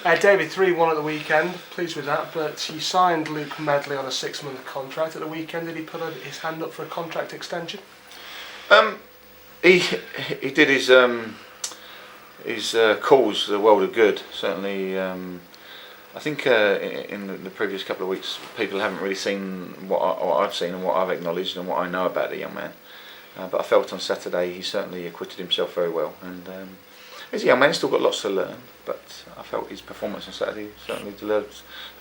David, 3-1 at the weekend, pleased with that, but you signed Luke Medley on a 6-month contract at the weekend. Did he put his hand up for a contract extension? He did his cause the world of good, certainly. I think in the previous couple of weeks people haven't really seen what I've seen and what I've acknowledged and what I know about the young man, but I felt on Saturday he certainly acquitted himself very well, and he's a young man, he's still got lots to learn, but I felt his performance on Saturday certainly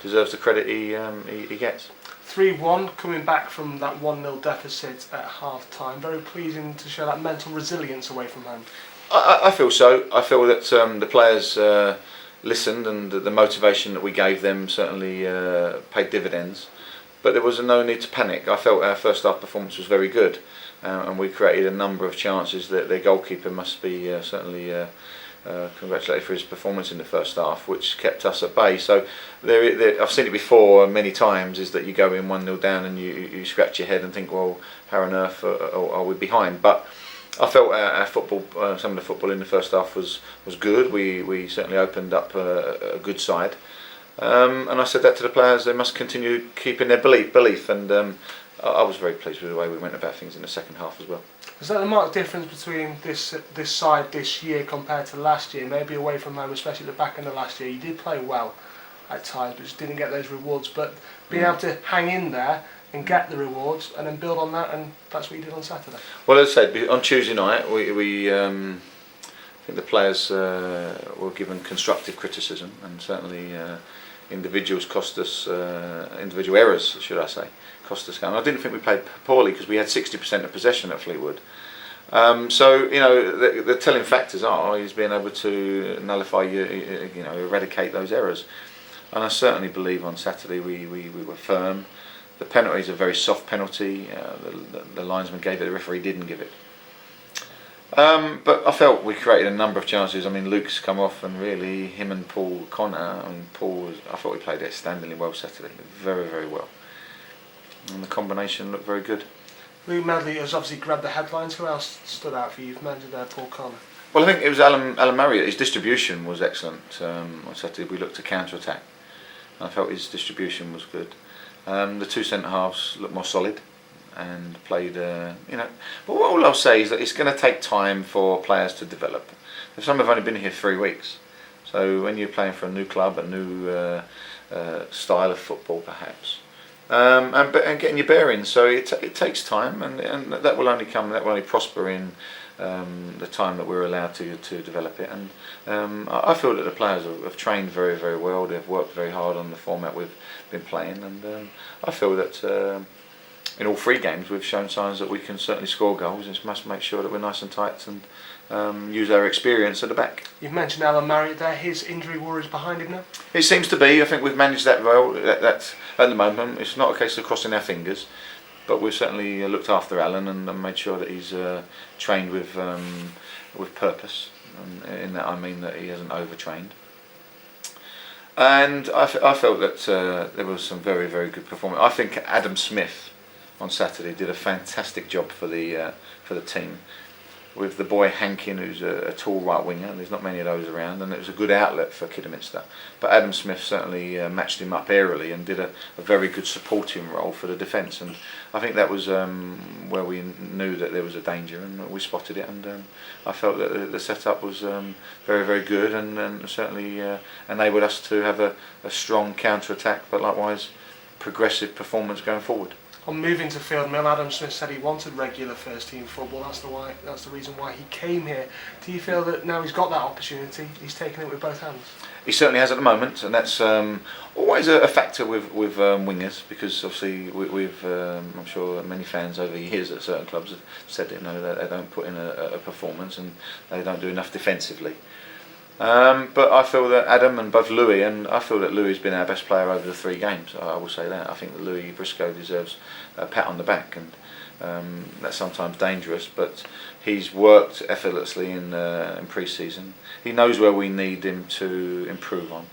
deserves the credit he gets. 3-1, coming back from that 1-0 deficit at half time. Very pleasing to show that mental resilience away from home. I feel so. I feel that the players listened, and the motivation that we gave them certainly paid dividends. But there was no need to panic. I felt our first half performance was very good, and we created a number of chances. That their goalkeeper must be certainly congratulated for his performance in the first half, which kept us at bay. So I've seen it before many times, is that you go in 1-0 down and you scratch your head and think, well, how on earth are we behind? But I felt our football, some of the football in the first half was good. We certainly opened up a good side, and I said that to the players. They must continue keeping their belief, and I was very pleased with the way we went about things in the second half as well. Is that a marked difference between this side this year compared to last year? Maybe away from home, especially at the back end of last year, you did play well at times, but just didn't get those rewards. But being able to hang in there and get the rewards and then build on that, and that's what you did on Saturday. Well, as I said, on Tuesday night we I think the players were given constructive criticism, and certainly individuals cost us, individual errors should I say, cost us game. I didn't think we played poorly because we had 60% of possession at Fleetwood. So the telling factors are he's being able to nullify, eradicate those errors, and I certainly believe on Saturday we were firm. The penalty is a very soft penalty. The linesman gave it, the referee didn't give it. But I felt we created a number of chances. I mean, Luke's come off, and really him and Paul Connor, and I thought we played outstandingly well Saturday, very, very well. And the combination looked very good. Luke Medley has obviously grabbed the headlines. Who else stood out for you? You've mentioned there Paul Connor. Well, I think it was Alan Murray. His distribution was excellent on Saturday. We looked to counter-attack. I felt his distribution was good. The two centre halves looked more solid and played, But all I'll say is that it's going to take time for players to develop. Some have only been here 3 weeks, so when you're playing for a new club, a new style of football, perhaps, and getting your bearings, so it takes time, and that will only come, that will only prosper in the time that we're allowed to develop it. And I feel that the players have trained very, very well. They've worked very hard on the format we've been playing, and I feel that in all 3 games we've shown signs that we can certainly score goals. We must make sure that we're nice and tight and use our experience at the back. You've mentioned Alan Murray there. His injury worries behind him now? It seems to be. I think we've managed that well. That at the moment, it's not a case of crossing our fingers, but we've certainly looked after Alan and made sure that he's trained with purpose. And in that I mean that he hasn't overtrained. And I felt that there was some very, very good performance. I think Adam Smith on Saturday did a fantastic job for the team, with the boy Hankin, who's a tall right winger. There's not many of those around, and it was a good outlet for Kidderminster. But Adam Smith certainly matched him up airily and did a very good supporting role for the defence. And I think that was where we knew that there was a danger, and we spotted it. And I felt that the setup was very, very good, and certainly enabled us to have a strong counter-attack, but likewise progressive performance going forward. On moving to Field Mill, Adam Smith said he wanted regular first team football. That's the reason why he came here. Do you feel that now he's got that opportunity, he's taken it with both hands? He certainly has at the moment, and that's always a factor with wingers, because obviously we've I'm sure many fans over the years at certain clubs have said that they don't put in a performance and they don't do enough defensively. But I feel that Adam and both Louis, and I feel that Louis has been our best player over the 3 games. I will say that. I think that Louis Briscoe deserves a pat on the back, and that's sometimes dangerous. But he's worked effortlessly in pre-season. He knows where we need him to improve on,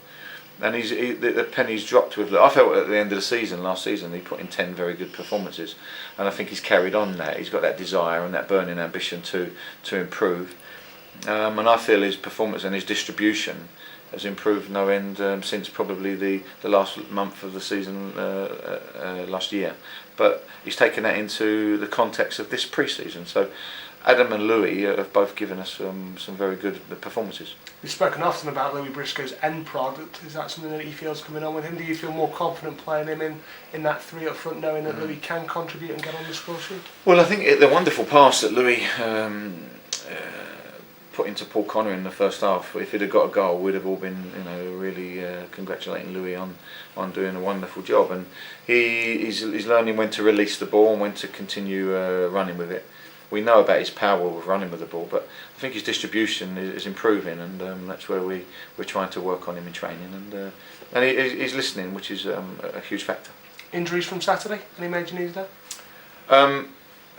and the penny's dropped with. I felt at the end of the season, last season, he put in 10 very good performances, and I think he's carried on that. He's got that desire and that burning ambition to improve. And I feel his performance and his distribution has improved no end since probably the last month of the season last year. But he's taken that into the context of this pre-season. So Adam and Louis have both given us some very good performances. You've spoken often about Louis Briscoe's end product. Is that something that he feels coming on with him? Do you feel more confident playing him in that three up front, knowing that Louis can contribute and get on the score sheet? Well, I think the wonderful pass that Louis put into Paul Connor in the first half, if he'd have got a goal, we'd have all been, really congratulating Louis on doing a wonderful job. And he's learning when to release the ball and when to continue running with it. We know about his power with running with the ball, but I think his distribution is improving, and that's where we're trying to work on him in training. And he's listening, which is a huge factor. Injuries from Saturday? Any major news there?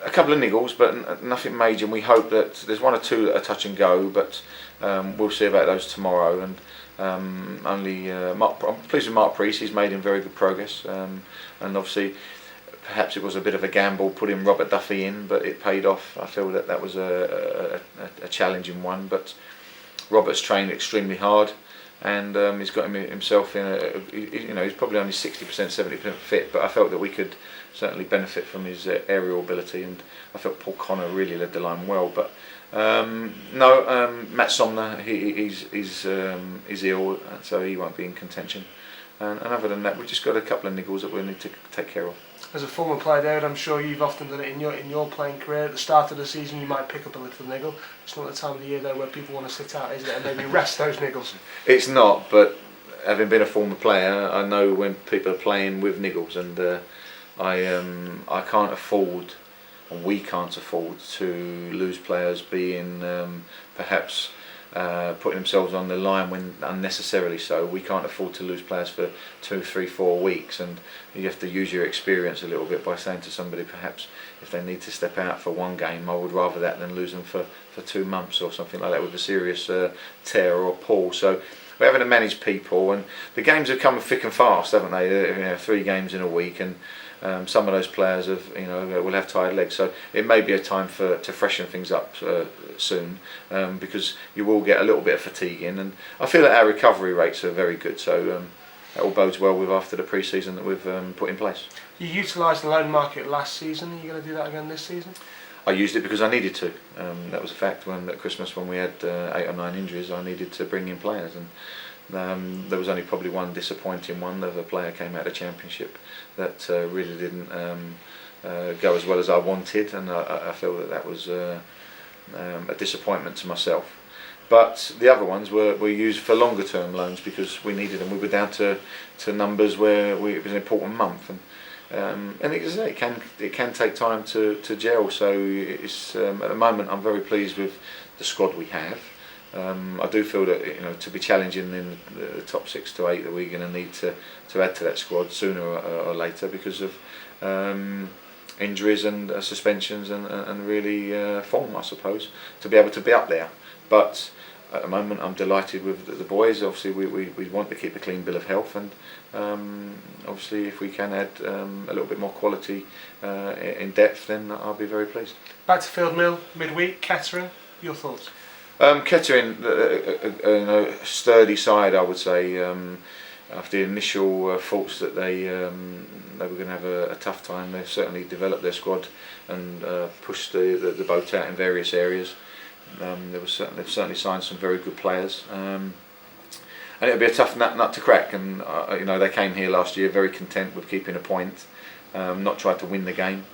A couple of niggles, but nothing major. And we hope that there's one or two that are touch and go, but we'll see about those tomorrow. And I'm pleased with Mark Priest. He's made very good progress, and obviously perhaps it was a bit of a gamble putting Robert Duffy in, but it paid off. I feel that was a challenging one, but Robert's trained extremely hard, and he's got himself in he's probably only 60%, 70% fit, but I felt that we could certainly benefit from his aerial ability, and I felt Paul Connor really led the line well. But Matt Somner, he's ill, so he won't be in contention. And other than that, we've just got a couple of niggles that we need to take care of. As a former player, David, I'm sure you've often done it in your playing career. At the start of the season, you might pick up a little niggle. It's not the time of the year though where people want to sit out, is it? And maybe rest those niggles. It's not, but having been a former player, I know when people are playing with niggles, and I can't afford, and we can't afford to lose players being perhaps putting themselves on the line when unnecessarily so. We can't afford to lose players for 2, 3, 4 weeks, and you have to use your experience a little bit by saying to somebody perhaps if they need to step out for one game, I would rather that than lose them for 2 months or something like that with a serious tear or pull. So we're having to manage people, and the games have come thick and fast, haven't they? 3 games in a week, and some of those players will have tired legs, so it may be a time to freshen things up soon, because you will get a little bit of fatigue in, and I feel that our recovery rates are very good, so that all bodes well with after the pre-season that we've put in place. You utilised the loan market last season. Are you going to do that again this season? I used it because I needed to. That was a fact. At Christmas, when we had 8 or 9 injuries, I needed to bring in players, and there was only probably one disappointing one. That a player came out of the Championship that really didn't go as well as I wanted, and I feel that was a disappointment to myself. But the other ones were used for longer term loans because we needed them. We were down to numbers where it was an important month, and it can take time to gel. So it's at the moment I'm very pleased with the squad we have. I do feel that to be challenging in the top 6 to 8 that we're going to need to add to that squad sooner or later because of injuries and suspensions and really form, I suppose, to be able to be up there. But at the moment I'm delighted with the boys. Obviously we want to keep a clean bill of health, and obviously if we can add a little bit more quality in depth, then I'll be very pleased. Back to Field Mill midweek, Kettering, your thoughts? Kettering, a sturdy side, I would say. After the initial thoughts that they were going to have a tough time, they've certainly developed their squad and pushed the boat out in various areas. They've certainly signed some very good players, and it'll be a tough nut to crack. And they came here last year very content with keeping a point, not tried to win the game.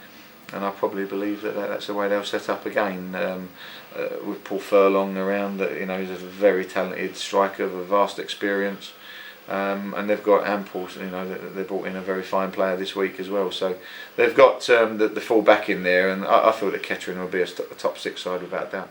And I probably believe that that's the way they'll set up again. With Paul Furlong around, he's a very talented striker with a vast experience, and they've got ample. They brought in a very fine player this week as well. So they've got the full back in there, and I feel that Kettering will be a top 6 side without doubt.